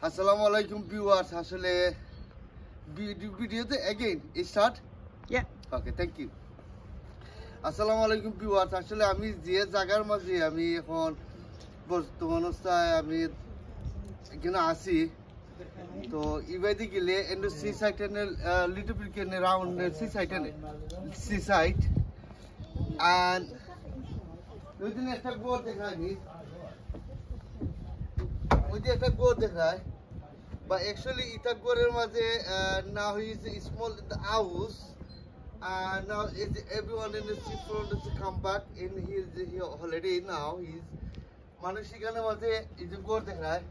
Assalamu alaikum viewers. আসলে ভিডিওতে again start. Yeah. Okay, thank you. Assalamu alaikum viewers. আসলে আমি যে জায়গার মাঝে আমি এখন বর্তমান অবস্থায় আমি এখানে আছি তো ইবাইতে গেলে and seaside and little bit can round seaside and ওইদিন একটা গোর দেখাইনি ওইদিন একটা গোর দেখায় but actually এটা গোরের মাঝে now he is small in the house and now everyone in the sea front to come back in his holiday now he's মানুষ এখানে মাঝে এই যে গোর দেখায়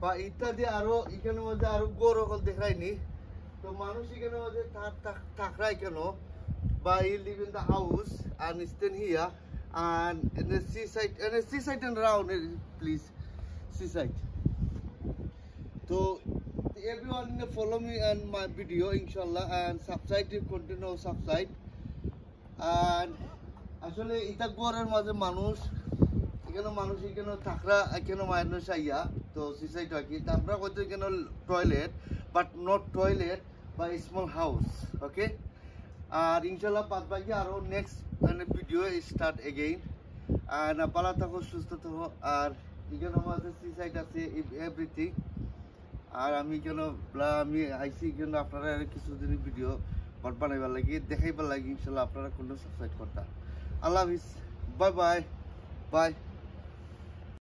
বা ইত্যাদি আরো এখানে মধ্যে আরো গোর ওখানে দেখায়নি তো মানুষ এখানে মধ্যে থাকরায় কেন বা he live in the house and stay here and in the seaside and around please seaside so everyone follow me and my video inshallah and subscribe to continue subscribe and আসলে এটা গোরের মাঝে মানুষ এখানে থাকরা এখানে মানুষ আইয়া তো সিসাইড হয় কি আমরা কইতে এখানে টয়লেট বাট নট টয়লেট বা স্মল হাউস ওকে আর ইনশাআল্লাহ বাদ বাকি আরো নেক্সট ভিডিও স্টার্ট এগেইন আর ভালো থাকো সুস্থ থাকো আর এখানে আমাদের সিসাইড আছে এভরিথিং আর আমি আমি আইসি আপনারা কিছুদিন ভিডিও বানাইবার লাগি দেখাইবার লাগি ইনশাআল্লাহ আপনারা কোনো সাবস্ক্রাইব করতা আল্লাহ হাফিজ বাই বাই বাই